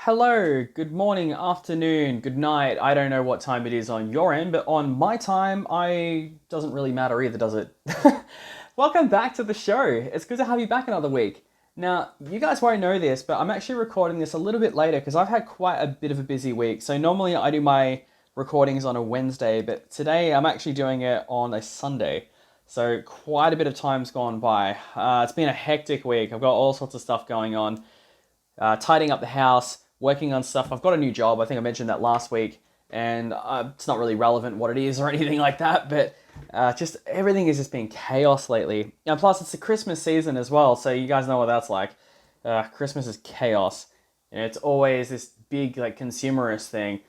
Hello, good morning, afternoon, good night. I don't know what time it is on your end, but on my time, I doesn't really matter either, does it? Welcome back to the show. It's good to have you back another week. Now, you guys won't know this, but I'm actually recording this a little bit later because I've had quite a bit of a busy week. So normally I do my recordings on a Wednesday, but today I'm actually doing it on a Sunday. So quite a bit of time's gone by. It's been a hectic week. I've got all sorts of stuff going on, tidying up the house, working on stuff. I've got a new job. I think I mentioned that last week, and it's not really relevant what it is or anything like that, but just everything has just been chaos lately. And plus, it's the Christmas season as well, so you guys know what that's like. Christmas is chaos, and it's always this big like consumerist thing,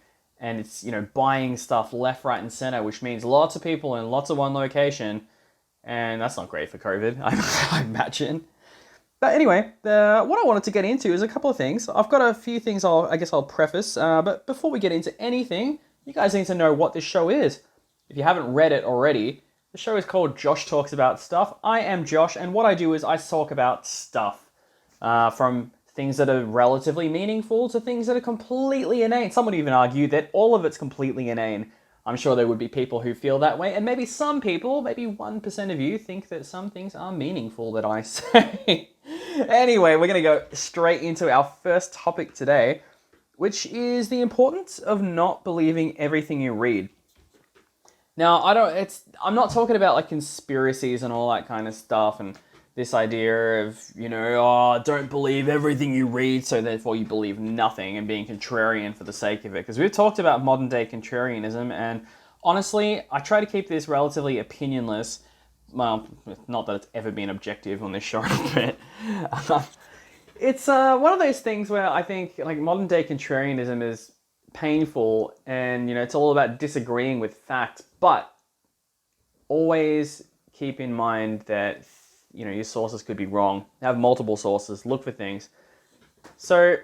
and it's buying stuff left, right, and center, which means lots of people in lots of one location, and that's not great for COVID, I imagine. But anyway, what I wanted to get into is a couple of things. I've got a few things I guess I'll preface, but before we get into anything, you guys need to know what this show is. If you haven't read it already, the show is called Josh Talks About Stuff. I am Josh, and what I do is I talk about stuff. From things that are relatively meaningful to things that are completely inane. Some would even argue that all of it's completely inane. I'm sure there would be people who feel that way, and maybe some people, maybe 1% of you, think that some things are meaningful that I say. Anyway, we're going to go straight into our first topic today, which is the importance of not believing everything you read. Now, I'm not talking about like conspiracies and all that kind of stuff and this idea of, don't believe everything you read, so therefore you believe nothing, and being contrarian for the sake of it. Because we've talked about modern day contrarianism, and honestly, I try to keep this relatively opinionless. Well, not that it's ever been objective on this show, but it's one of those things where I think like modern day contrarianism is painful, and it's all about disagreeing with fact, but always keep in mind that your sources could be wrong. Have multiple sources, look for things. So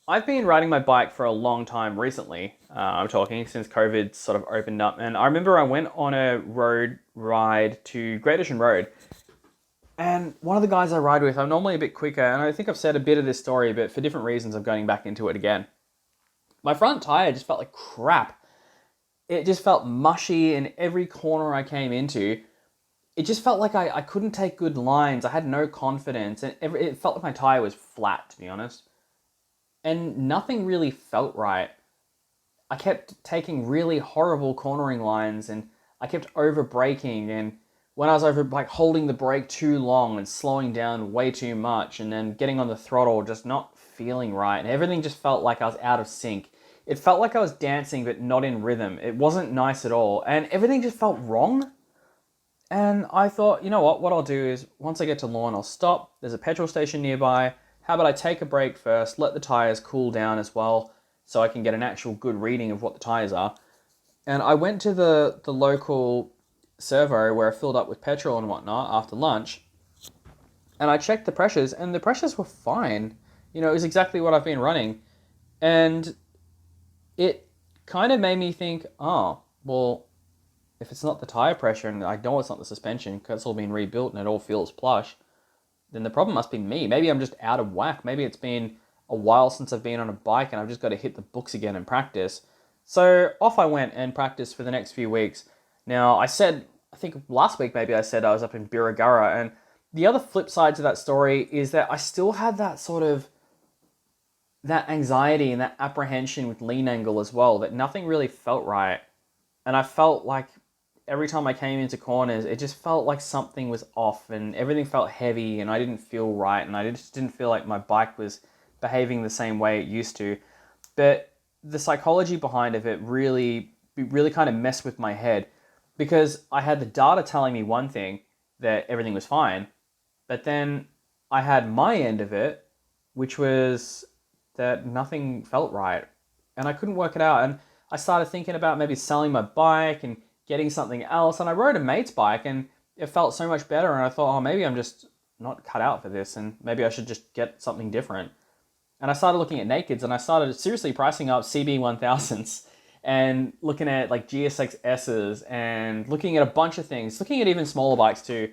I've been riding my bike for a long time recently. I'm talking since COVID sort of opened up. And I remember I went on a road ride to Great Ocean Road. And one of the guys I ride with, I'm normally a bit quicker. And I think I've said a bit of this story, but for different reasons, I'm going back into it again. My front tire just felt like crap. It just felt mushy in every corner I came into. It just felt like I couldn't take good lines. I had no confidence. And it felt like my tire was flat, to be honest. And nothing really felt right. I kept taking really horrible cornering lines, and I kept over braking, and when I was over holding the brake too long and slowing down way too much, and then getting on the throttle just not feeling right, and everything just felt like I was out of sync. It felt like I was dancing but not in rhythm. It wasn't nice at all, and everything just felt wrong. And I thought, you know what I'll do is once I get to Lawn, I'll stop. There's a petrol station nearby. How about I take a break first, let the tires cool down as well, so I can get an actual good reading of what the tires are. And I went to the local servo where I filled up with petrol and whatnot after lunch, and I checked the pressures, and the pressures were fine. It was exactly what I've been running. And it kind of made me think, oh, well, if it's not the tire pressure, and I know it's not the suspension because it's all been rebuilt and it all feels plush, then the problem must be me. Maybe I'm just out of whack. Maybe it's been a while since I've been on a bike and I've just got to hit the books again and practice. So off I went and practiced for the next few weeks. Now, I think last week maybe I said I was up in Birregurra, and the other flip side to that story is that I still had that sort of that anxiety and that apprehension with lean angle as well, that nothing really felt right. And I felt like every time I came into corners, it just felt like something was off, and everything felt heavy, and I didn't feel right, and I just didn't feel like my bike was behaving the same way it used to. But the psychology behind it really kind of messed with my head, because I had the data telling me one thing, that everything was fine, but then I had my end of it, which was that nothing felt right, and I couldn't work it out. And I started thinking about maybe selling my bike and getting something else, and I rode a mate's bike, and it felt so much better, and I thought, oh, maybe I'm just not cut out for this, and maybe I should just get something different. And I started looking at nakeds, and I started seriously pricing up CB1000s, and looking at like GSX-S's, and looking at a bunch of things, looking at even smaller bikes too.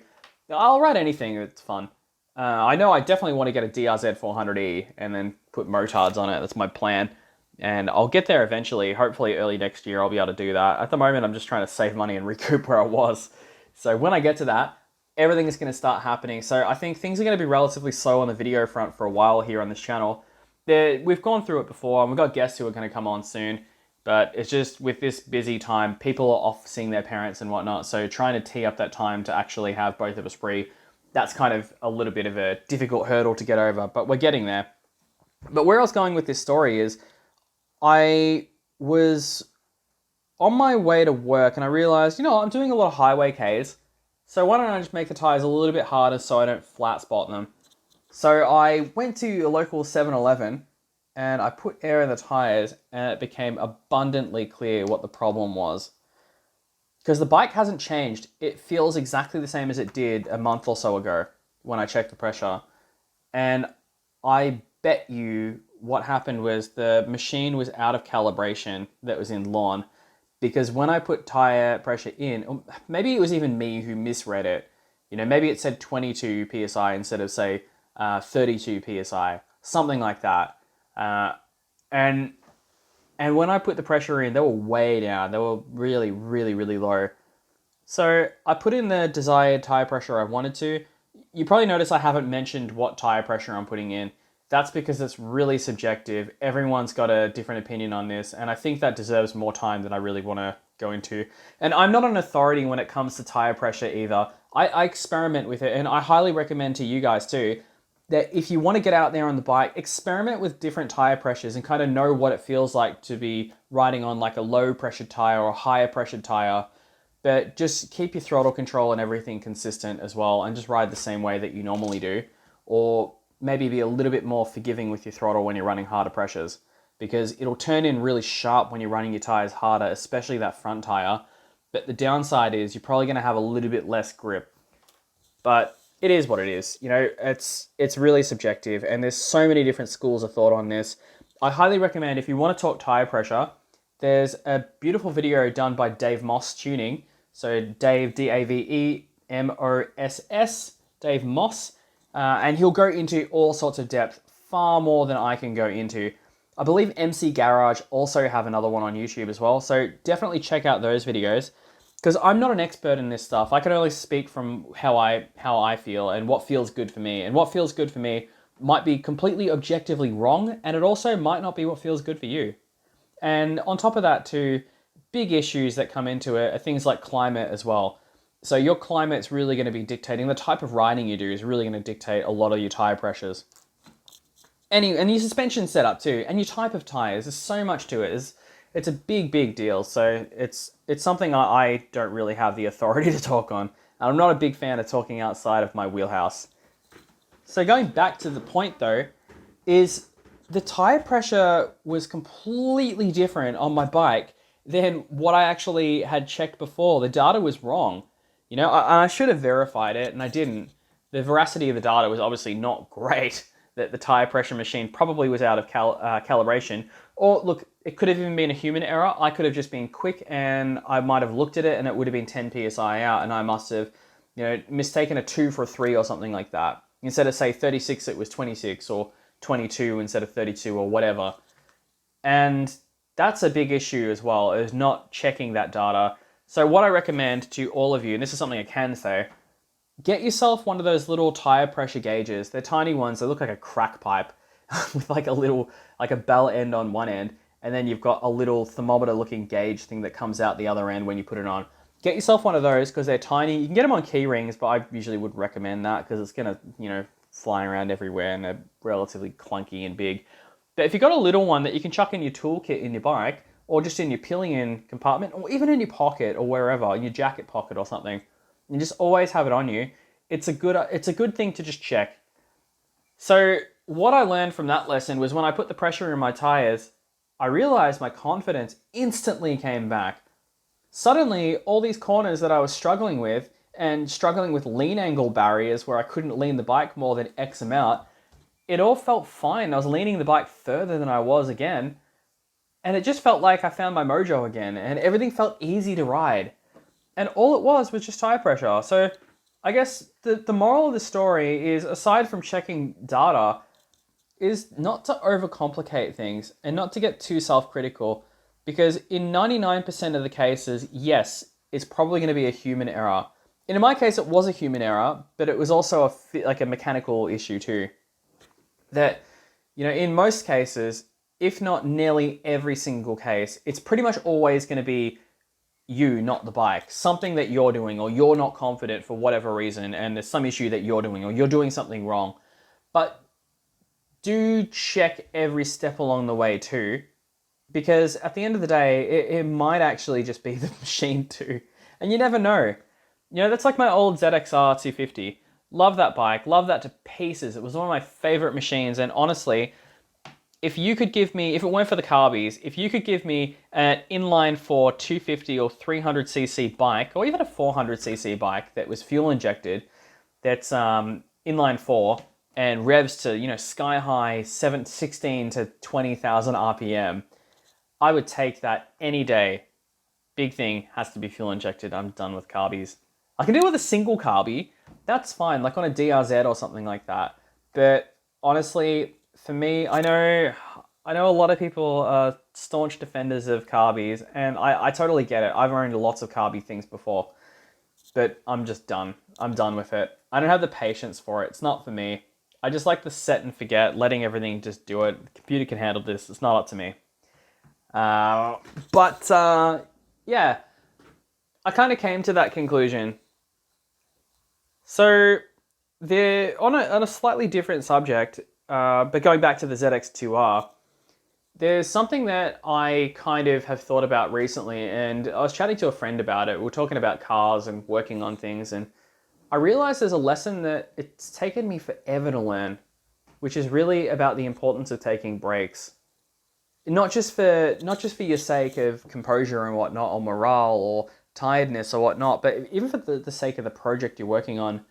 I'll ride anything, it's fun. I know I definitely want to get a DRZ 400E and then put motards on it. That's my plan. And I'll get there eventually. Hopefully early next year I'll be able to do that. At the moment I'm just trying to save money and recoup where I was. So when I get to that, everything is going to start happening. So I think things are going to be relatively slow on the video front for a while here on this channel. We've gone through it before and we've got guests who are going to come on soon. But it's just with this busy time, people are off seeing their parents and whatnot. So trying to tee up that time to actually have both of us free, that's kind of a little bit of a difficult hurdle to get over, but we're getting there. But where I was going with this story is I was on my way to work and I realized, I'm doing a lot of highway Ks. So why don't I just make the tires a little bit harder so I don't flat spot them? So I went to a local 7-Eleven and I put air in the tires and it became abundantly clear what the problem was. Because the bike hasn't changed. It feels exactly the same as it did a month or so ago when I checked the pressure. And I bet you what happened was the machine was out of calibration that was in lawn. Because when I put tire pressure in, or maybe it was even me who misread it. Maybe it said 22 psi instead of, say, 32 psi, something like that. And when I put the pressure in, they were way down. They were really, really, really low. So I put in the desired tire pressure I wanted to. You probably notice I haven't mentioned what tire pressure I'm putting in. That's because it's really subjective. Everyone's got a different opinion on this, and I think that deserves more time than I really want to go into. And I'm not an authority when it comes to tire pressure either. I experiment with it, and I highly recommend to you guys too, that if you want to get out there on the bike, experiment with different tire pressures and kind of know what it feels like to be riding on like a low pressure tire or a higher pressure tire. But just keep your throttle control and everything consistent as well, and just ride the same way that you normally do. Or maybe be a little bit more forgiving with your throttle when you're running harder pressures, because it'll turn in really sharp when you're running your tires harder, especially that front tire. But the downside is you're probably going to have a little bit less grip. But it is what it is. It's really subjective, and there's so many different schools of thought on this. I highly recommend, if you want to talk tire pressure, there's a beautiful video done by Dave Moss Tuning. So Dave, Davemoss, Dave Moss, and he'll go into all sorts of depth, far more than I can go into. I believe MC Garage also have another one on YouTube as well, so definitely check out those videos. Because I'm not an expert in this stuff. I can only speak from how I feel and what feels good for me. And what feels good for me might be completely objectively wrong, and it also might not be what feels good for you. And on top of that too, big issues that come into it are things like climate as well. So your climate's really going to be dictating, the type of riding you do is really going to dictate a lot of your tire pressures. And your suspension setup too, and your type of tires. There's so much to it. It's a big, big deal. So it's something I don't really have the authority to talk on. And I'm not a big fan of talking outside of my wheelhouse. So going back to the point though, is the tire pressure was completely different on my bike than what I actually had checked before. The data was wrong. I should have verified it, and I didn't. The veracity of the data was obviously not great. That the tire pressure machine probably was out of calibration. Or look, it could have even been a human error. I could have just been quick and I might have looked at it and it would have been 10 psi out, and I must have, mistaken a 2 for a 3 or something like that. Instead of say 36, it was 26, or 22 instead of 32 or whatever. And that's a big issue as well, is not checking that data. So what I recommend to all of you, and this is something I can say, get yourself one of those little tire pressure gauges. They're tiny ones. They look like a crack pipe with like a bell end on one end. And then you've got a little thermometer looking gauge thing that comes out the other end when you put it on. Get yourself one of those because they're tiny. You can get them on key rings, but I usually would recommend that because it's going to, fly around everywhere and they're relatively clunky and big. But if you've got a little one that you can chuck in your toolkit in your bike, or just in your pillion compartment, or even in your pocket or wherever, in your jacket pocket or something, you just always have it on you. It's a good thing to just check. So what I learned from that lesson was when I put the pressure in my tires, I realized my confidence instantly came back. Suddenly, all these corners that I was struggling with, and struggling with lean angle barriers where I couldn't lean the bike more than X amount, it all felt fine. I was leaning the bike further than I was again, and it just felt like I found my mojo again, and everything felt easy to ride. And all it was just tire pressure. So I guess the moral of the story is, aside from checking data, is not to overcomplicate things and not to get too self-critical, because in 99% of the cases, yes, it's probably going to be a human error. And in my case, it was a human error, but it was also like a mechanical issue too. That, in most cases, if not nearly every single case, it's pretty much always going to be you, not the bike. Something that you're doing, or you're not confident for whatever reason, and there's some issue that you're doing, or you're doing something wrong. But do check every step along the way too, because at the end of the day, it might actually just be the machine too. And you never know. That's like my old ZXR 250. Love that bike, love that to pieces. It was one of my favorite machines, and honestly, if you could give me, if it weren't for the carbies, if you could give me an inline 4 250 or 300cc bike, or even a 400cc bike that was fuel injected, that's inline 4 and revs to, sky high 16 to 20,000 RPM, I would take that any day. Big thing, has to be fuel injected. I'm done with carbies. I can deal with a single carby. That's fine, like on a DRZ or something like that. But honestly, for me, I know a lot of people are staunch defenders of carbies, and I totally get it. I've owned lots of carby things before, but I'm just done. I'm done with it. I don't have the patience for it. It's not for me. I just like the set and forget, letting everything just do it. The computer can handle this. It's not up to me. But yeah, I kind of came to that conclusion. So on a slightly different subject, but going back to the ZX2R, there's something that I kind of have thought about recently, and I was chatting to a friend about it. We were talking about cars and working on things, and I realized there's a lesson that it's taken me forever to learn, which is really about the importance of taking breaks. Not just for your sake of composure and whatnot, or morale, or tiredness or whatnot, but even for the sake of the project you're working on.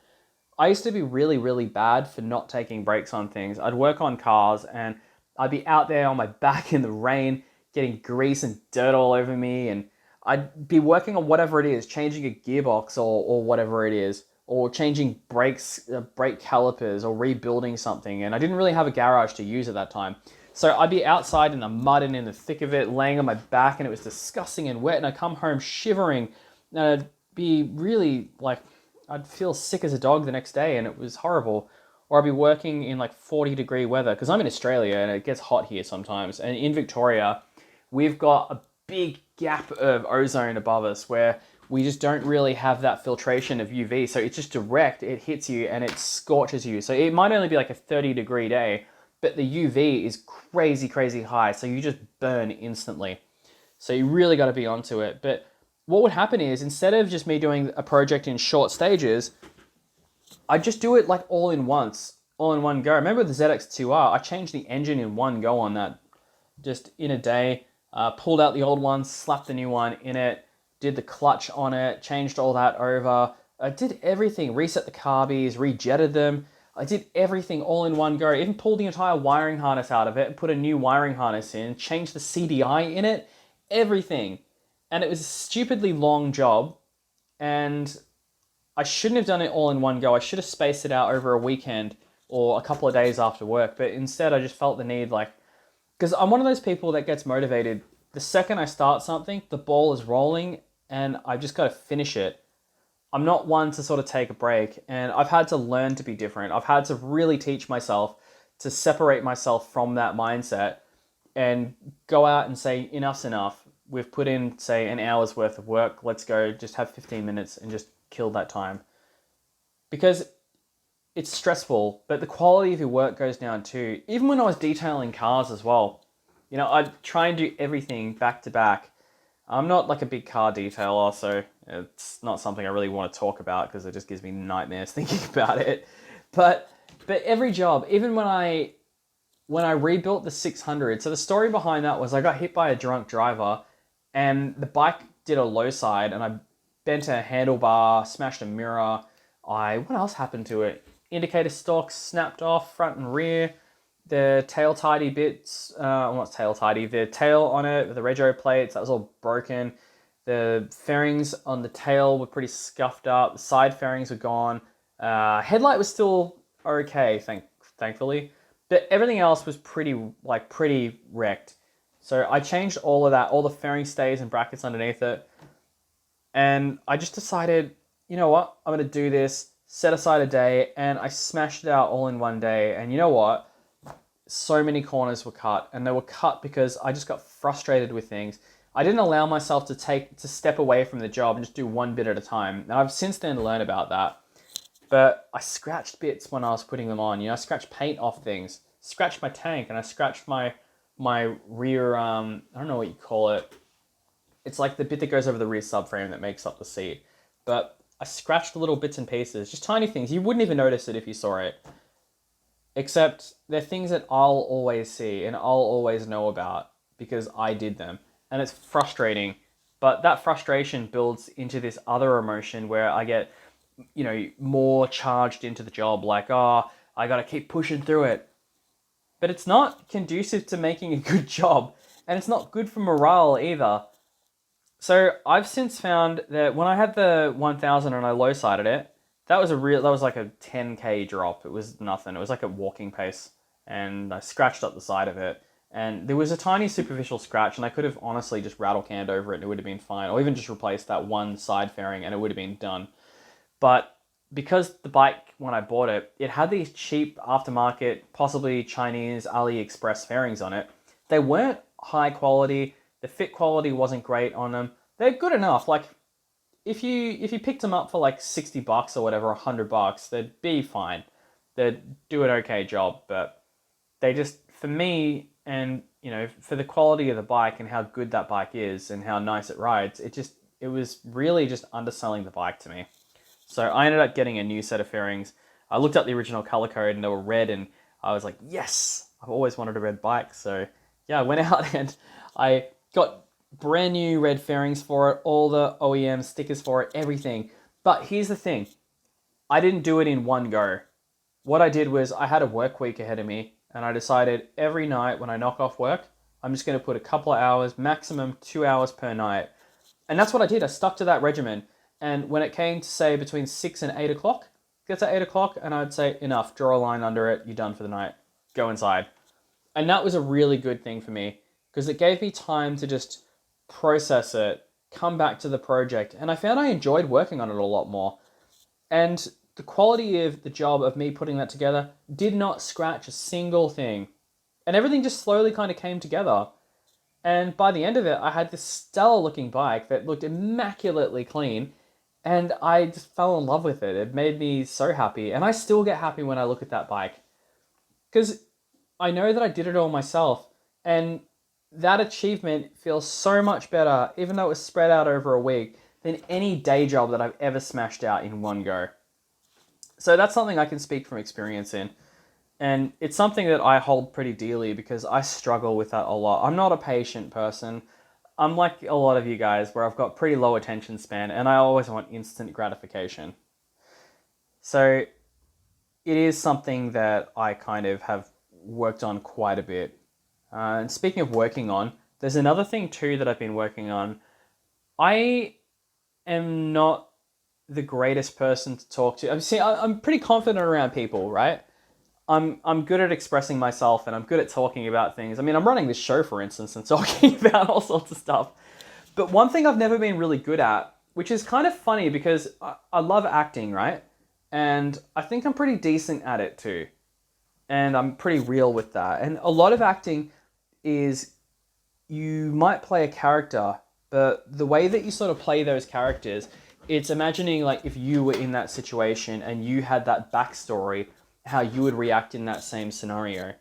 I used to be really, really bad for not taking breaks on things. I'd work on cars and I'd be out there on my back in the rain, getting grease and dirt all over me, and I'd be working on whatever it is, changing a gearbox or whatever it is, or changing brakes, brake calipers, or rebuilding something, and I didn't really have a garage to use at that time. So I'd be outside in the mud and in the thick of it, laying on my back, and it was disgusting and wet, and I'd come home shivering, and I'd be really like, I'd feel sick as a dog the next day, and it was horrible. Or I'd be working in like 40-degree weather, because I'm in Australia and it gets hot here sometimes. And in Victoria, we've got a big gap of ozone above us where we just don't really have that filtration of UV. So it's just direct, it hits you and it scorches you. So it might only be like a 30-degree day, but the UV is crazy, crazy high. So you just burn instantly. So you really got to be onto it. But what would happen is, instead of just me doing a project in short stages, I just do it like all in one go. Remember the ZX2R? I changed the engine in one go on that, just in a day. Pulled out the old one, slapped the new one in it, did the clutch on it, changed all that over. I did everything, reset the carbies, rejetted them. I did everything all in one go. Even pulled the entire wiring harness out of it and put a new wiring harness in, changed the CDI in it, everything. And it was a stupidly long job, and I shouldn't have done it all in one go. I should have spaced it out over a weekend or a couple of days after work. But instead, I just felt the need, like, because I'm one of those people that gets motivated. The second I start something, the ball is rolling and I've just got to finish it. I'm not one to sort of take a break, and I've had to learn to be different. I've had to really teach myself to separate myself from that mindset and go out and say, enough's enough. We've put in, say, an hour's worth of work. Let's go just have 15 minutes and just kill that time. Because it's stressful, but the quality of your work goes down too. Even when I was detailing cars as well, I'd try and do everything back to back. I'm not like a big car detailer, so it's not something I really want to talk about because it just gives me nightmares thinking about it. But every job, even when I rebuilt the 600, so the story behind that was I got hit by a drunk driver, and the bike did a low side, and I bent a handlebar, smashed a mirror. What else happened to it? Indicator stalks snapped off, front and rear. The tail tidy bits, not tail tidy, the tail on it, the rego plates, that was all broken. The fairings on the tail were pretty scuffed up. The side fairings were gone. Headlight was still okay, thankfully, but everything else was pretty wrecked. So I changed all of that, all the fairing stays and brackets underneath it, and I just decided, you know what, I'm gonna do this. Set aside a day, and I smashed it out all in one day. And you know what? So many corners were cut, and they were cut because I just got frustrated with things. I didn't allow myself to step away from the job and just do one bit at a time. And I've since then learned about that. But I scratched bits when I was putting them on. I scratched paint off things, scratched my tank, and I scratched my rear. I don't know what you call it. It's like the bit that goes over the rear subframe that makes up the seat. But I scratched little bits and pieces, just tiny things. You wouldn't even notice it if you saw it. Except they're things that I'll always see and I'll always know about because I did them. And it's frustrating. But that frustration builds into this other emotion where I get, more charged into the job. Like, oh, I got to keep pushing through it. But it's not conducive to making a good job. And it's not good for morale either. So I've since found that when I had the 1000 and I low sided it, that was like a 10k drop. It was nothing. It was like a walking pace, and I scratched up the side of it, and there was a tiny superficial scratch, and I could have honestly just rattle canned over it, and it would have been fine, or even just replaced that one side fairing, and it would have been done. But because the bike, when I bought it, it had these cheap aftermarket, possibly Chinese AliExpress fairings on it. They weren't high quality. The fit quality wasn't great on them. They're good enough. Like if you picked them up for like $60 or whatever, $100, they'd be fine. They'd do an okay job, but they just, for me, and for the quality of the bike and how good that bike is and how nice it rides, it was really just underselling the bike to me. So I ended up getting a new set of fairings. I looked up the original color code and they were red, and I was like, yes, I've always wanted a red bike. So yeah, I went out and I got brand new red fairings for it, all the OEM stickers for it, everything. But here's the thing, I didn't do it in one go. What I did was I had a work week ahead of me, and I decided every night when I knock off work, I'm just going to put a couple of hours, maximum 2 hours per night. And that's what I did. I stuck to that regimen. And when it came to say between 6 and 8 o'clock, get to 8 o'clock and I'd say, enough, draw a line under it, you're done for the night, go inside. And that was a really good thing for me because it gave me time to just process it, come back to the project. And I found I enjoyed working on it a lot more. And the quality of the job of me putting that together did not scratch a single thing. And everything just slowly kind of came together. And by the end of it, I had this stellar looking bike that looked immaculately clean. And I just fell in love with it. It made me so happy. And I still get happy when I look at that bike. Because I know that I did it all myself. And that achievement feels so much better, even though it was spread out over a week, than any day job that I've ever smashed out in one go. So that's something I can speak from experience in. And it's something that I hold pretty dearly because I struggle with that a lot. I'm not a patient person. I'm like a lot of you guys where I've got pretty low attention span and I always want instant gratification. So it is something that I kind of have worked on quite a bit. And speaking of working on, there's another thing too that I've been working on. I am not the greatest person to talk to. I'm pretty confident around people, right? I'm good at expressing myself and I'm good at talking about things. I mean, I'm running this show, for instance, and talking about all sorts of stuff. But one thing I've never been really good at, which is kind of funny because I love acting, right? And I think I'm pretty decent at it too. And I'm pretty real with that. And a lot of acting is you might play a character, but the way that you sort of play those characters, it's imagining like if you were in that situation and you had that backstory, how you would react in that same scenario.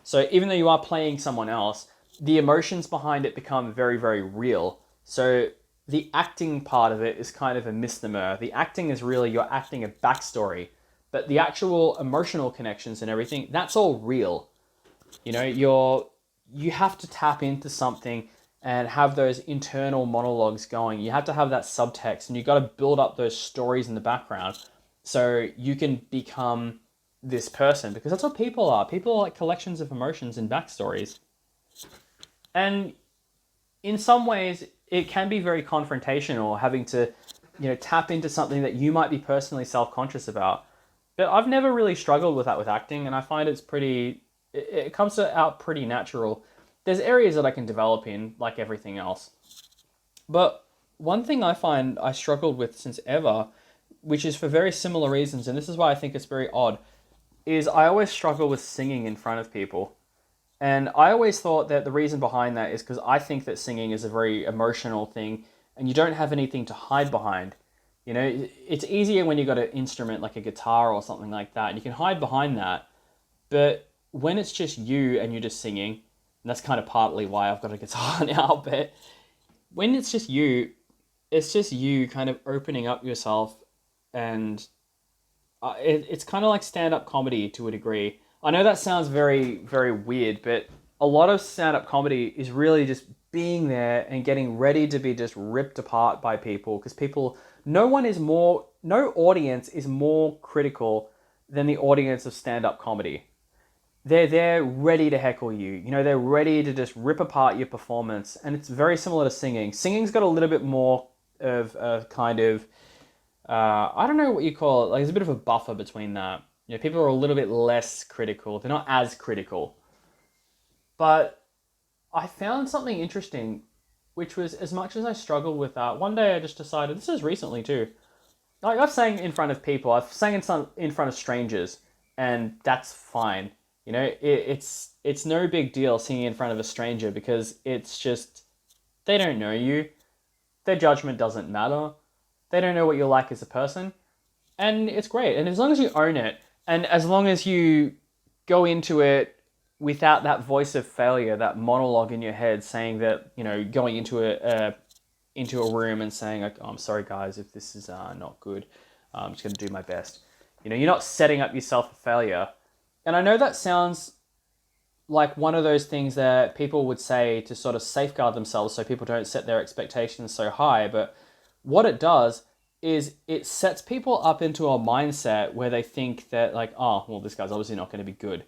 So even though you are playing someone else, the emotions behind it become very, very real. So the acting part of it is kind of a misnomer. The acting is really you're acting a backstory, but the actual emotional connections and everything, that's all real. You have to tap into something and have those internal monologues going. You have to have that subtext and you got to build up those stories in the background so you can become this person, because that's what people are. People are like collections of emotions and backstories. And in some ways, it can be very confrontational, having to, tap into something that you might be personally self-conscious about. But I've never really struggled with that with acting, and I find it comes out pretty natural. There's areas that I can develop in, like everything else. But one thing I find I struggled with since ever, which is for very similar reasons, and this is why I think it's very odd, is I always struggle with singing in front of people. And I always thought that the reason behind that is because I think that singing is a very emotional thing and you don't have anything to hide behind. It's easier when you've got an instrument like a guitar or something like that, and you can hide behind that. But when it's just you and you're just singing, and that's kind of partly why I've got a guitar now, but when it's just you kind of opening up yourself, and it's kind of like stand-up comedy to a degree. I know that sounds very, very weird, but a lot of stand-up comedy is really just being there and getting ready to be just ripped apart by people, because no audience is more critical than the audience of stand-up comedy. They're there ready to heckle you. They're ready to just rip apart your performance. And it's very similar to singing. Singing's got a little bit more of a kind of, I don't know what you call it. Like, there's a bit of a buffer between that. People are a little bit less critical. They're not as critical. But I found something interesting, which was, as much as I struggled with that, one day I just decided, this is recently too, like I've sang in front of people, I've sang in front of strangers, and that's fine. It's no big deal singing in front of a stranger, because it's just, they don't know you. Their judgment doesn't matter. They don't know what you're like as a person. And it's great. And as long as you own it, and as long as you go into it without that voice of failure, that monologue in your head saying that, going into a room and saying, like, oh, I'm sorry guys if this is not good. I'm just going to do my best. You're not setting up yourself for failure. And I know that sounds like one of those things that people would say to sort of safeguard themselves so people don't set their expectations so high. But what it does is it sets people up into a mindset where they think that, like, oh, well, this guy's obviously not going to be good.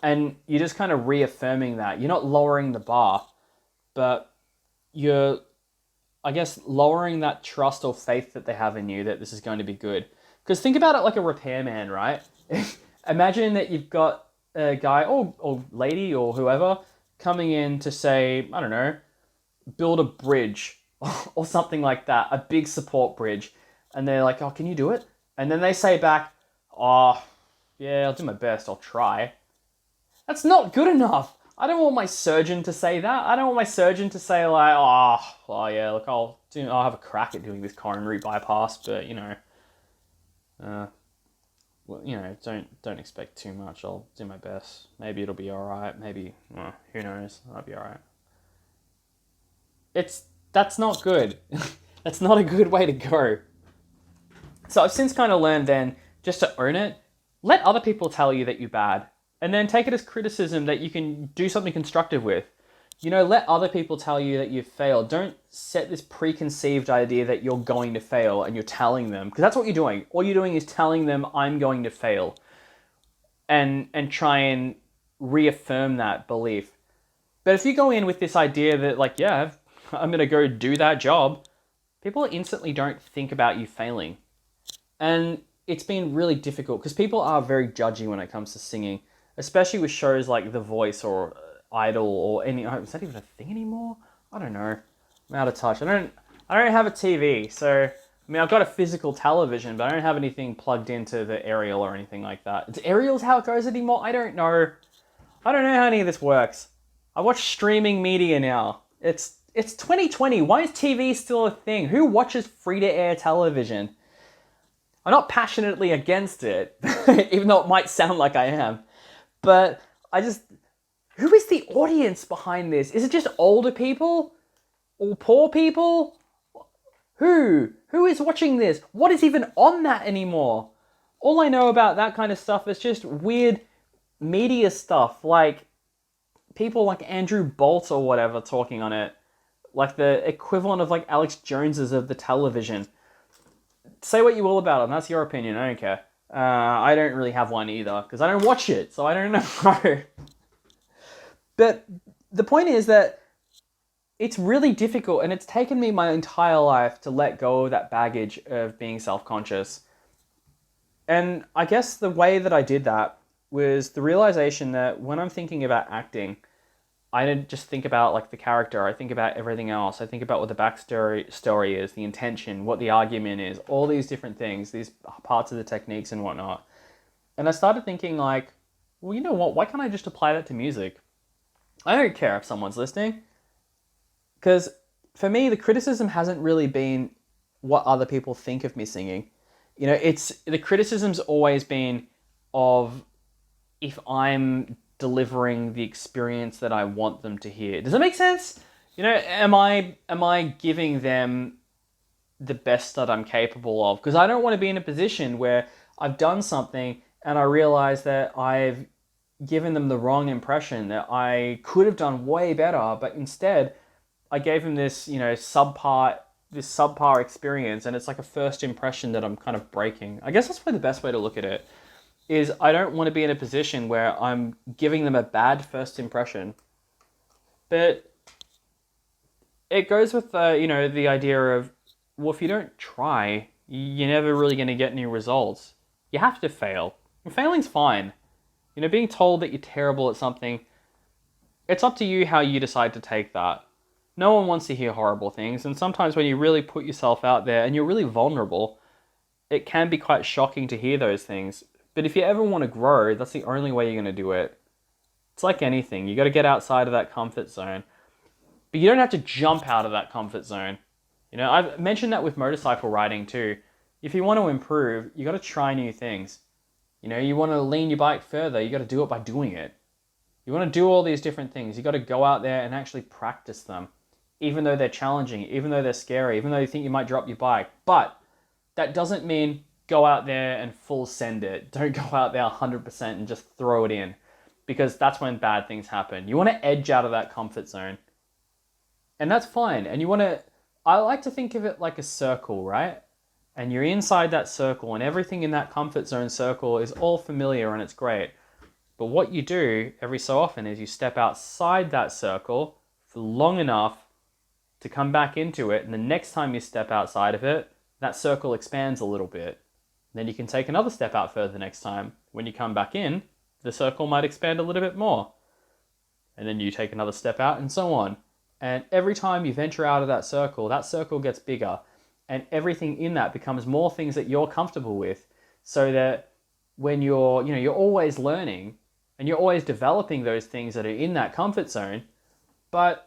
And you're just kind of reaffirming that. You're not lowering the bar, but you're, I guess, lowering that trust or faith that they have in you that this is going to be good. Because think about it like a repairman, right? Imagine that you've got a guy or lady or whoever coming in to say, I don't know, build a bridge or something like that, a big support bridge. And they're like, oh, can you do it? And then they say back, oh, yeah, I'll do my best, I'll try. That's not good enough. I don't want my surgeon to say that. I don't want my surgeon to say, like, oh yeah, look, I'll have a crack at doing this coronary bypass, but, well, don't expect too much. I'll do my best. Maybe it'll be all right. Maybe, well, who knows? I'll be all right. That's not good. That's not a good way to go. So I've since kind of learned then just to own it. Let other people tell you that you're bad, and then take it as criticism that you can do something constructive with. Let other people tell you that you've failed. Don't set this preconceived idea that you're going to fail and you're telling them, because that's what you're doing. All you're doing is telling them, I'm going to fail, and try and reaffirm that belief. But if you go in with this idea that, like, yeah, I'm going to go do that job, people instantly don't think about you failing. And it's been really difficult because people are very judgy when it comes to singing, especially with shows like The Voice or Idol or any. Is that even a thing anymore? I don't know. I'm out of touch. I don't have a TV, so I mean, I've got a physical television, but I don't have anything plugged into the aerial or anything like that. Is aerials how it goes anymore? I don't know. I don't know how any of this works. I watch streaming media now. It's 2020. Why is TV still a thing? Who watches free-to-air television? I'm not passionately against it, even though it might sound like I am. But who is the audience behind this? Is it just older people? Or poor people? Who? Who is watching this? What is even on that anymore? All I know about that kind of stuff is just weird media stuff, like people like Andrew Bolt or whatever talking on it. Like the equivalent of like Alex Jones's of the television. Say what you will about him, that's your opinion, I don't care. I don't really have one either, because I don't watch it, so I don't know. But the point is that it's really difficult, and it's taken me my entire life to let go of that baggage of being self-conscious. And I guess the way that I did that was the realization that when I'm thinking about acting, I don't just think about like the character. I think about everything else. I think about what the backstory is, the intention, what the argument is, all these different things, these parts of the techniques and whatnot. And I started thinking like, well, you know what? Why can't I just apply that to music? I don't care if someone's listening, because for me, the criticism hasn't really been what other people think of me singing. It's the criticism's always been of if I'm delivering the experience that I want them to hear. Does that make sense? Am I giving them the best that I'm capable of? Because I don't want to be in a position where I've done something and I realize that I've given them the wrong impression, that I could have done way better, but instead I gave them this subpar experience, and it's like a first impression that I'm kind of breaking. I guess that's probably the best way to look at it. Is I don't want to be in a position where I'm giving them a bad first impression. But it goes with the idea of, well, if you don't try, you're never really going to get any results. You have to fail. And failing's fine. Being told that you're terrible at something, it's up to you how you decide to take that. No one wants to hear horrible things, and sometimes when you really put yourself out there and you're really vulnerable, it can be quite shocking to hear those things. But if you ever want to grow, that's the only way you're going to do it. It's like anything. You got to get outside of that comfort zone. But you don't have to jump out of that comfort zone. I've mentioned that with motorcycle riding too. If you want to improve, you got to try new things. You want to lean your bike further, you got to do it by doing it. You want to do all these different things. You got to go out there and actually practice them. Even though they're challenging, even though they're scary, even though you think you might drop your bike. But that doesn't mean go out there and full send it. Don't go out there 100% and just throw it in, because that's when bad things happen. You want to edge out of that comfort zone. And that's fine. And I like to think of it like a circle, right? And you're inside that circle, and everything in that comfort zone circle is all familiar and it's great. But what you do every so often is you step outside that circle for long enough to come back into it. And the next time you step outside of it, that circle expands a little bit. Then you can take another step out further next time. When you come back in, the circle might expand a little bit more. And then you take another step out, and so on. And every time you venture out of that circle gets bigger. And everything in that becomes more things that you're comfortable with. So that when you're always learning and you're always developing those things that are in that comfort zone, but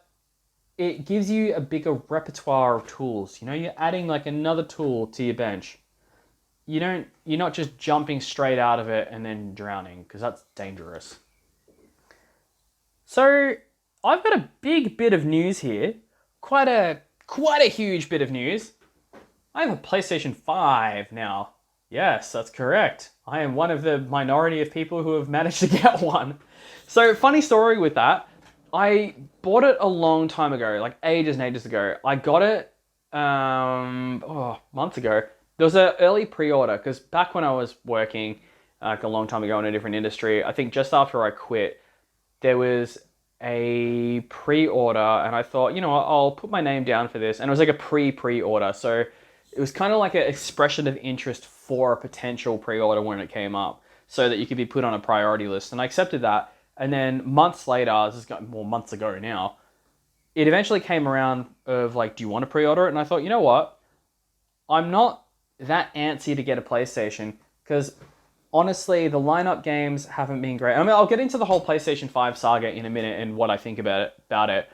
it gives you a bigger repertoire of tools. You're adding like another tool to your bench. You're not just jumping straight out of it and then drowning, because that's dangerous. So I've got a big bit of news here. Quite a huge bit of news. I have a PlayStation 5 now. Yes, that's correct. I am one of the minority of people who have managed to get one. So funny story with that. I bought it a long time ago, like ages and ages ago. I got it months ago. There was an early pre-order, because back when I was working like a long time ago in a different industry, I think just after I quit, there was a pre-order, and I thought, I'll put my name down for this. And it was like a pre-order. So it was kind of like an expression of interest for a potential pre-order when it came up, so that you could be put on a priority list. And I accepted that. And then months later, this is more months ago now, it eventually came around of like, do you want to pre-order it? And I thought, you know what? I'm not that antsy to get a PlayStation, because honestly, the lineup games haven't been great. I mean, I'll get into the whole PlayStation 5 saga in a minute and what I think about it.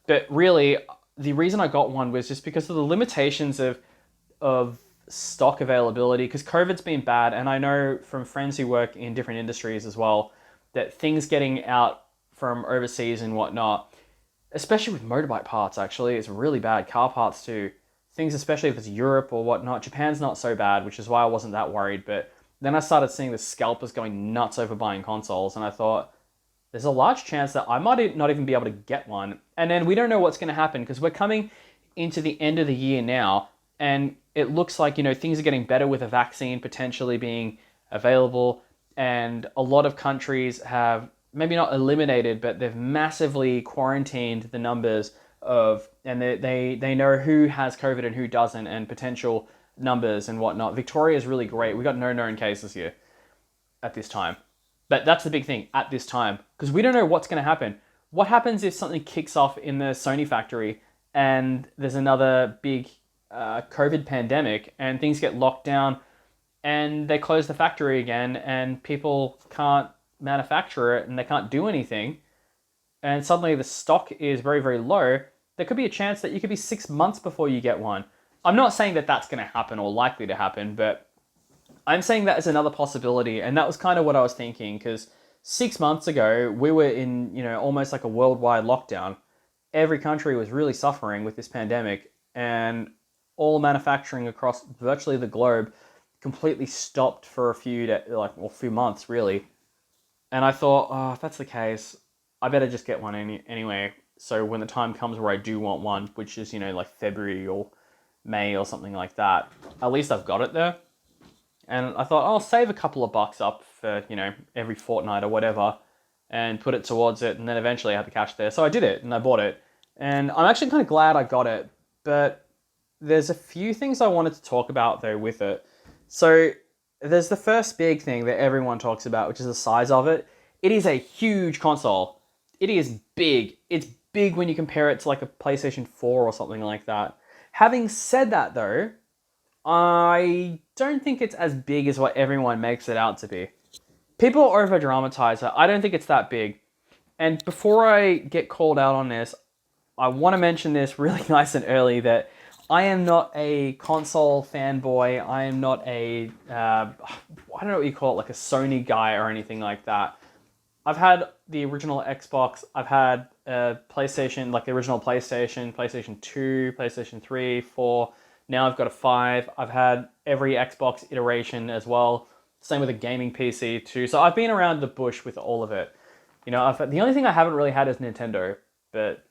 But really, the reason I got one was just because of the limitations of stock availability, because COVID's been bad, and I know from friends who work in different industries as well, that things getting out from overseas and whatnot, especially with motorbike parts, actually, it's really bad. Car parts too. Things, especially if it's Europe or whatnot. Japan's not so bad, which is why I wasn't that worried. But then I started seeing the scalpers going nuts over buying consoles, and I thought, there's a large chance that I might not even be able to get one. And then we don't know what's going to happen, because we're coming into the end of the year now, and it looks like, things are getting better with a vaccine potentially being available. And a lot of countries have maybe not eliminated, but they've massively quarantined the numbers and they know who has COVID and who doesn't, and potential numbers and whatnot. Victoria is really great. We got no known cases here at this time. But that's the big thing at this time, because we don't know what's going to happen. What happens if something kicks off in the Sony factory and there's another big COVID pandemic and things get locked down and they close the factory again and people can't manufacture it and they can't do anything, and suddenly the stock is very, very low? There could be a chance that you could be 6 months before you get one. I'm not saying that that's going to happen or likely to happen, but I'm saying that as another possibility, and that was kind of what I was thinking, because 6 months ago, we were in, almost like a worldwide lockdown. Every country was really suffering with this pandemic, and all manufacturing across virtually the globe completely stopped for a few months, really. And I thought, oh, if that's the case, I better just get one anyway. So when the time comes where I do want one, which is, like February or May or something like that, at least I've got it there. And I thought, I'll save a couple of bucks up for, every fortnight or whatever, and put it towards it, and then eventually I had the cash there. So I did it, and I bought it. And I'm actually kind of glad I got it, but there's a few things I wanted to talk about, though, with it. So there's the first big thing that everyone talks about, which is the size of it. It is a huge console. It is big. It's big when you compare it to like a PlayStation 4 or something like that. Having said that, though, I don't think it's as big as what everyone makes it out to be. People over dramatize it. I don't think it's that big. And before I get called out on this, I want to mention this really nice and early, that I am not a console fanboy. I am not I don't know what you call it, like a Sony guy or anything like that. I've had the original Xbox. I've had PlayStation, like the original PlayStation, PlayStation 2, PlayStation 3, 4. Now I've got a 5. I've had every Xbox iteration as well. Same with a gaming PC too. So I've been around the bush with all of it. The only thing I haven't really had is Nintendo, but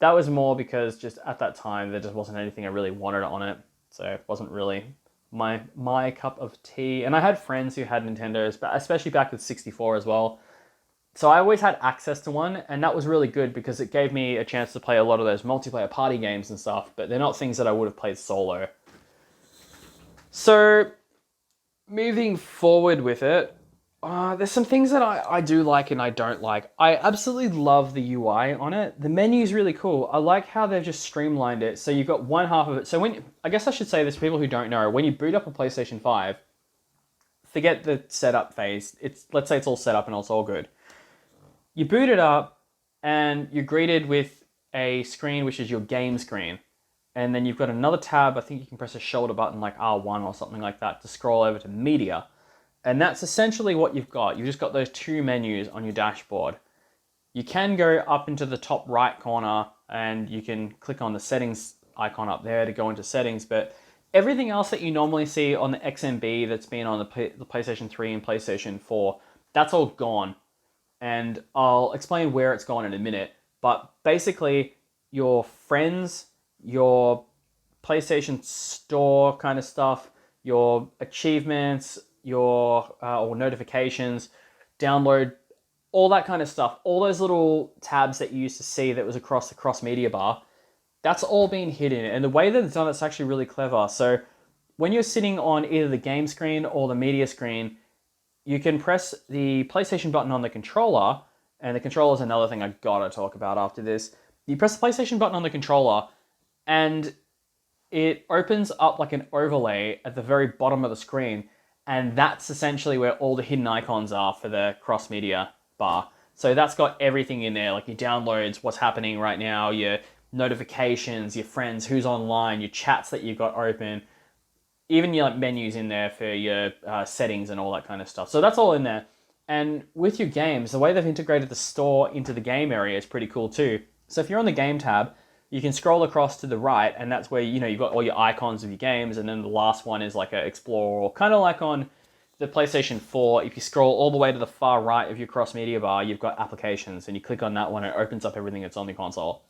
that was more because just at that time there just wasn't anything I really wanted on it. So it wasn't really my cup of tea. And I had friends who had Nintendos, but especially back with 64 as well. So I always had access to one, and that was really good because it gave me a chance to play a lot of those multiplayer party games and stuff, but they're not things that I would have played solo. So, moving forward with it, there's some things that I do like and I don't like. I absolutely love the UI on it. The menu's really cool. I like how they've just streamlined it. So you've got one half of it. So I guess I should say this for people who don't know, when you boot up a PlayStation 5, forget the setup phase. Let's say it's all set up and it's all good. You boot it up and you're greeted with a screen which is your game screen. And then you've got another tab. I think you can press a shoulder button like R1 or something like that to scroll over to media. And that's essentially what you've got. You've just got those two menus on your dashboard. You can go up into the top right corner and you can click on the settings icon up there to go into settings. But everything else that you normally see on the XMB that's been on the PlayStation 3 and PlayStation 4, that's all gone. And I'll explain where it's gone in a minute. But basically, your friends, your PlayStation Store kind of stuff, your achievements, your or notifications, download, all that kind of stuff, all those little tabs that you used to see that was across the cross-media bar, that's all been hidden. And the way that it's done, it's actually really clever. So when you're sitting on either the game screen or the media screen, you can press the PlayStation button on the controller, and the controller is another thing I gotta talk about after this. You press the PlayStation button on the controller, and it opens up like an overlay at the very bottom of the screen, and that's essentially where all the hidden icons are for the cross-media bar. So that's got everything in there, like your downloads, what's happening right now, your notifications, your friends, who's online, your chats that you've got open, even your menus in there for your settings and all that kind of stuff. So that's all in there. And with your games, the way they've integrated the store into the game area is pretty cool too. So if you're on the game tab, you can scroll across to the right, and that's where you've got all your icons of your games, and then the last one is like an explorer, kind of like on the PlayStation 4. If you scroll all the way to the far right of your cross-media bar, you've got applications, and you click on that one, and it opens up everything that's on the console.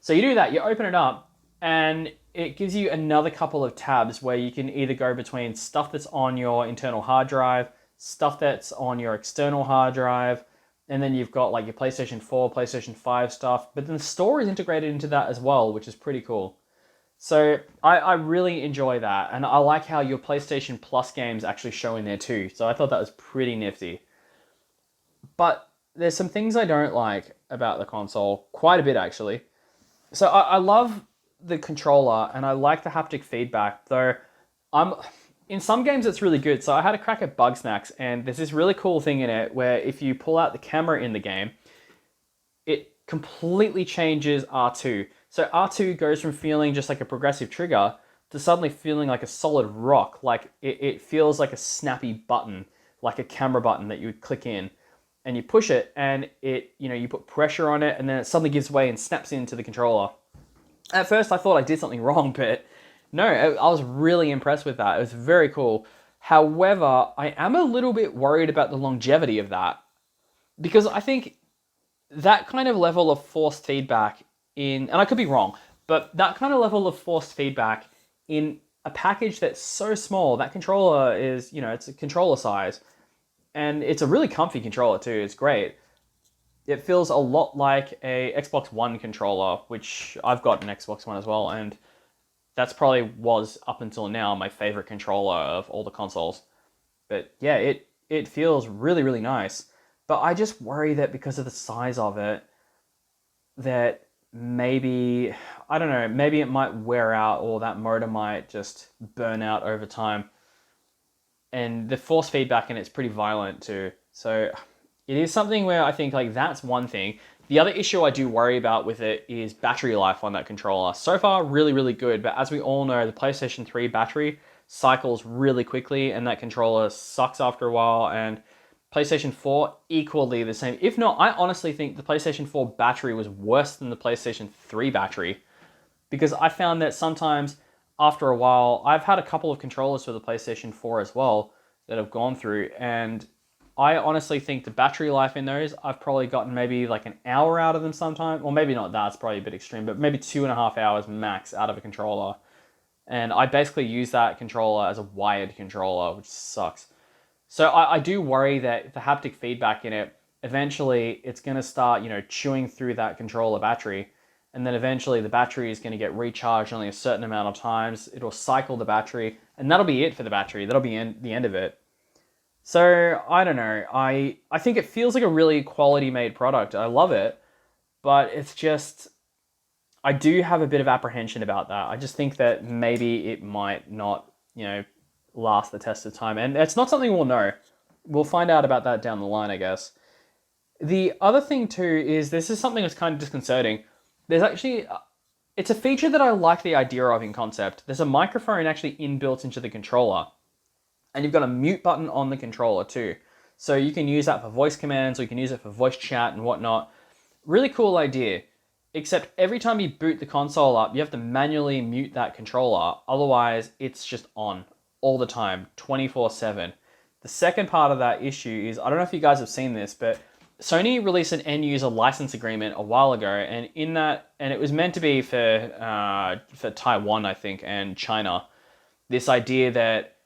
So you do that, you open it up, and it gives you another couple of tabs where you can either go between stuff that's on your internal hard drive, stuff that's on your external hard drive, and then you've got like your PlayStation 4, PlayStation 5 stuff, but then the store is integrated into that as well, which is pretty cool. So I really enjoy that, and I like how your PlayStation Plus games actually show in there too. So I thought that was pretty nifty. But there's some things I don't like about the console, quite a bit actually. So I love the controller and I like the haptic feedback, though I'm in some games it's really good. So I had a crack at Bugsnax, and there's this really cool thing in it where if you pull out the camera in the game, it completely changes R2. So R2 goes from feeling just like a progressive trigger to suddenly feeling like a solid rock. Like it feels like a snappy button, like a camera button that you would click in, and you push it, and it, you put pressure on it, and then it suddenly gives way and snaps into the controller. At first, I thought I did something wrong, but no, I was really impressed with that. It was very cool. However, I am a little bit worried about the longevity of that, because I think that kind of level of forced feedback and I could be wrong, but that kind of level of forced feedback in a package that's so small, that controller is, it's a controller size, and it's a really comfy controller too. It's great. It feels a lot like a Xbox One controller, which I've got an Xbox One as well, and that's probably was up until now my favorite controller of all the consoles. But yeah, it feels really, really nice. But I just worry that because of the size of it, that maybe, I don't know, maybe it might wear out, or that motor might just burn out over time. And the force feedback in it's pretty violent too. So it is something where I think like that's one thing. The other issue I do worry about with it is battery life on that controller. So far, really, really good. But as we all know, the PlayStation 3 battery cycles really quickly, and that controller sucks after a while. And PlayStation 4, equally the same. If not, I honestly think the PlayStation 4 battery was worse than the PlayStation 3 battery, because I found that sometimes after a while, I've had a couple of controllers for the PlayStation 4 as well that have gone through, and I honestly think the battery life in those, I've probably gotten maybe like an hour out of them sometime, or maybe not, that's probably a bit extreme, but maybe 2.5 hours max out of a controller. And I basically use that controller as a wired controller, which sucks. So I do worry that the haptic feedback in it, eventually it's going to start, chewing through that controller battery. And then eventually the battery is going to get recharged only a certain amount of times. It'll cycle the battery, and that'll be it for the battery. That'll be the end of it. So I don't know. I think it feels like a really quality made product. I love it, but it's just, I do have a bit of apprehension about that. I just think that maybe it might not, last the test of time. And it's not something we'll know. We'll find out about that down the line, I guess. The other thing too is this is something that's kind of disconcerting. There's actually, it's a feature that I like the idea of in concept. There's a microphone actually inbuilt into the controller. And you've got a mute button on the controller too. So you can use that for voice commands, or you can use it for voice chat and whatnot. Really cool idea. Except every time you boot the console up, you have to manually mute that controller. Otherwise, it's just on all the time, 24/7. The second part of that issue is, I don't know if you guys have seen this, but Sony released an end user license agreement a while ago, and in that, and it was meant to be for Taiwan, I think, and China. This idea that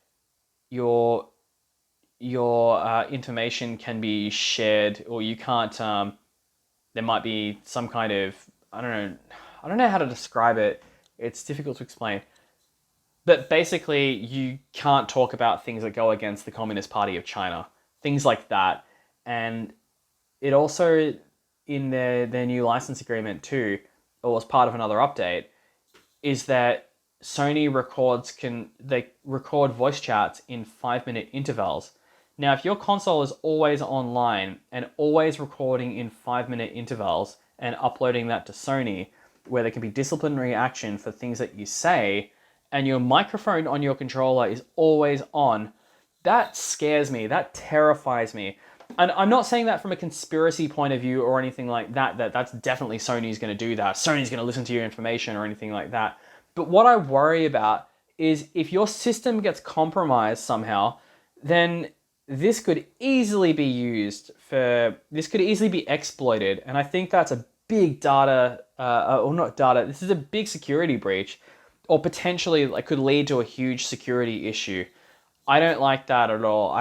your information can be shared, or you can't. There might be some kind of, I don't know how to describe it. It's difficult to explain. But basically, you can't talk about things that go against the Communist Party of China, things like that. And it also, in their new license agreement too, or as part of another update, is that Sony they record voice chats in 5-minute intervals. Now, if your console is always online and always recording in 5-minute intervals and uploading that to Sony, where there can be disciplinary action for things that you say, and your microphone on your controller is always on, that scares me. That terrifies me. And I'm not saying that from a conspiracy point of view or anything like that, that's definitely Sony's going to do that. Sony's going to listen to your information or anything like that. But what I worry about is if your system gets compromised somehow, then this could easily be this could easily be exploited. And I think that's a big this is a big security breach, or potentially could lead to a huge security issue. I don't like that at all.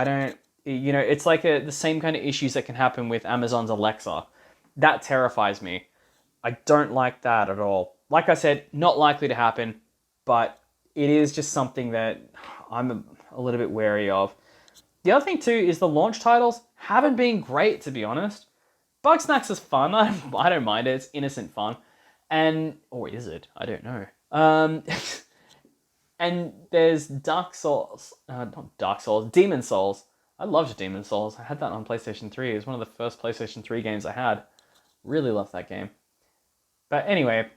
It's like the same kind of issues that can happen with Amazon's Alexa. That terrifies me. I don't like that at all. Like I said, not likely to happen, but it is just something that I'm a little bit wary of. The other thing too is the launch titles haven't been great, to be honest. Bugsnax is fun. I don't mind it. It's innocent fun. Or is it? I don't know. And there's Dark Souls. Not Dark Souls. Demon Souls. I loved Demon Souls. I had that on PlayStation 3. It was one of the first PlayStation 3 games I had. Really loved that game. But anyway,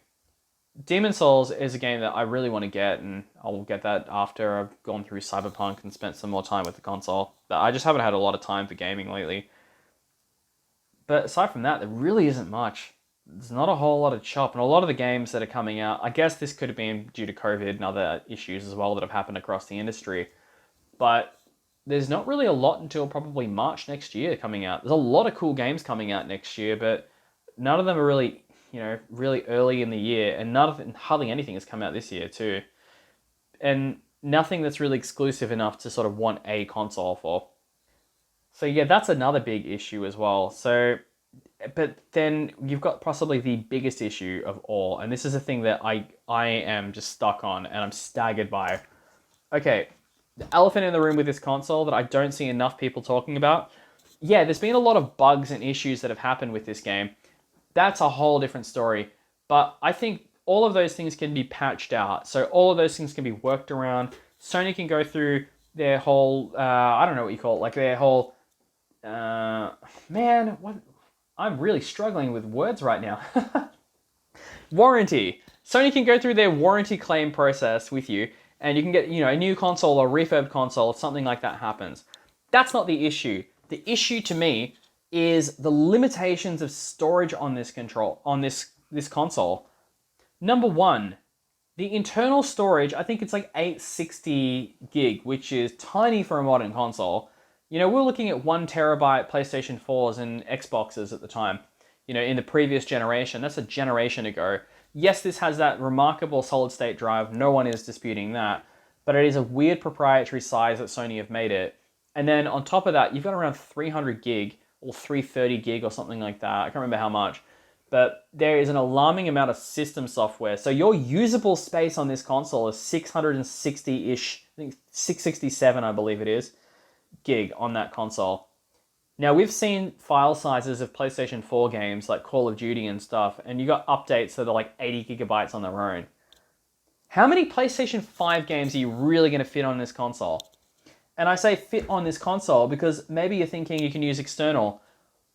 Demon Souls is a game that I really want to get, and I'll get that after I've gone through Cyberpunk and spent some more time with the console. But I just haven't had a lot of time for gaming lately. But aside from that, there really isn't much. There's not a whole lot of chop, and a lot of the games that are coming out, I guess this could have been due to COVID and other issues as well that have happened across the industry. But there's not really a lot until probably March next year coming out. There's a lot of cool games coming out next year, but none of them are really, really early in the year, and hardly anything has come out this year too. And nothing that's really exclusive enough to sort of want a console for. So yeah, that's another big issue as well. But then you've got possibly the biggest issue of all, and this is a thing that I am just stuck on and I'm staggered by. Okay, the elephant in the room with this console that I don't see enough people talking about. Yeah, there's been a lot of bugs and issues that have happened with this game. That's a whole different story. But I think all of those things can be patched out. So all of those things can be worked around. Sony can go through their whole, I don't know what you call it, like their whole, what? I'm really struggling with words right now. Warranty. Sony can go through their warranty claim process with you, and you can get, a new console or refurb console if something like that happens. That's not the issue. The issue to me is the limitations of storage on this console. Number one, the internal storage, I think it's like 860 gig, which is tiny for a modern console. We're looking at 1 terabyte PlayStation 4s and Xboxes at the time. In the previous generation, that's a generation ago. Yes, this has that remarkable solid state drive. No one is disputing that. But it is a weird proprietary size that Sony have made it. And then on top of that, you've got around 300 gig or 330 gig or something like that. I can't remember how much. But there is an alarming amount of system software. So your usable space on this console is 660-ish, I think 667, I believe it is, gig on that console. Now, we've seen file sizes of PlayStation 4 games like Call of Duty and stuff, and you got updates that are like 80 gigabytes on their own. How many PlayStation 5 games are you really going to fit on this console? And I say fit on this console because maybe you're thinking you can use external.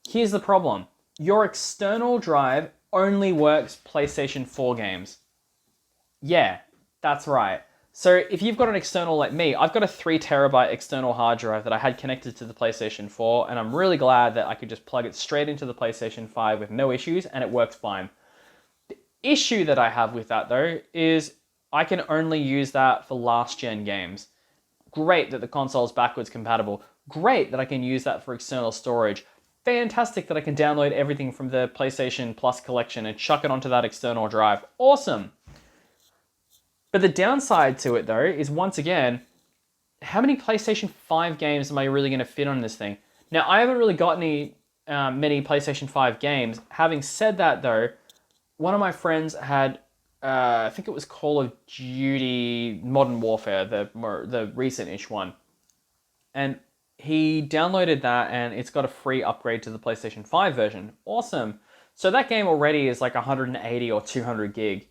Here's the problem. Your external drive only works PlayStation 4 games. Yeah, that's right. So if you've got an external like me, I've got a 3 terabyte external hard drive that I had connected to the PlayStation 4, and I'm really glad that I could just plug it straight into the PlayStation 5 with no issues, and it works fine. The issue that I have with that, though, is I can only use that for last-gen games. Great that the console is backwards compatible. Great that I can use that for external storage. Fantastic that I can download everything from the PlayStation Plus collection and chuck it onto that external drive. Awesome! But the downside to it, though, is once again, how many PlayStation 5 games am I really going to fit on this thing? Now, I haven't really got many PlayStation 5 games. Having said that, though, one of my friends had, I think it was Call of Duty Modern Warfare, the recent-ish one. And he downloaded that, and it's got a free upgrade to the PlayStation 5 version. Awesome. So that game already is like 180 or 200 gig.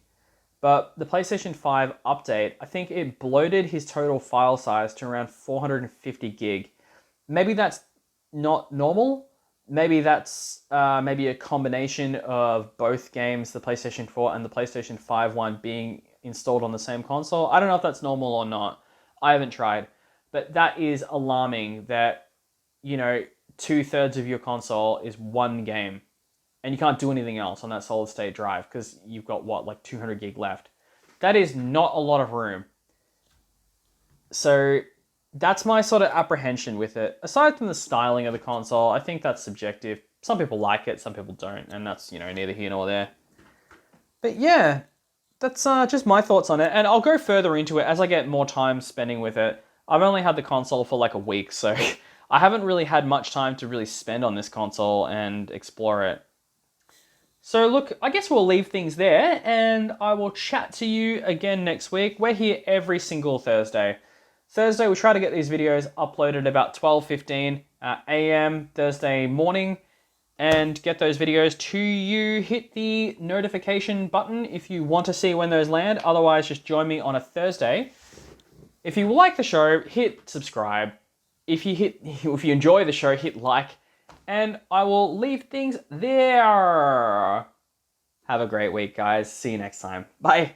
But the PlayStation 5 update, I think it bloated his total file size to around 450 gig. Maybe that's not normal. Maybe that's maybe a combination of both games, the PlayStation 4 and the PlayStation 5 one being installed on the same console. I don't know if that's normal or not. I haven't tried. But that is alarming that, 2/3 of your console is one game. And you can't do anything else on that solid state drive because you've got, like 200 gig left. That is not a lot of room. So that's my sort of apprehension with it. Aside from the styling of the console, I think that's subjective. Some people like it, some people don't. And that's, neither here nor there. But yeah, that's just my thoughts on it. And I'll go further into it as I get more time spending with it. I've only had the console for like a week, so I haven't really had much time to really spend on this console and explore it. So look, I guess we'll leave things there, and I will chat to you again next week. We're here every single Thursday. Thursday, we try to get these videos uploaded about 12:15 a.m. Thursday morning, and get those videos to you. Hit the notification button if you want to see when those land. Otherwise, just join me on a Thursday. If you like the show, hit subscribe. If you enjoy the show, hit like. And I will leave things there. Have a great week, guys. See you next time. Bye.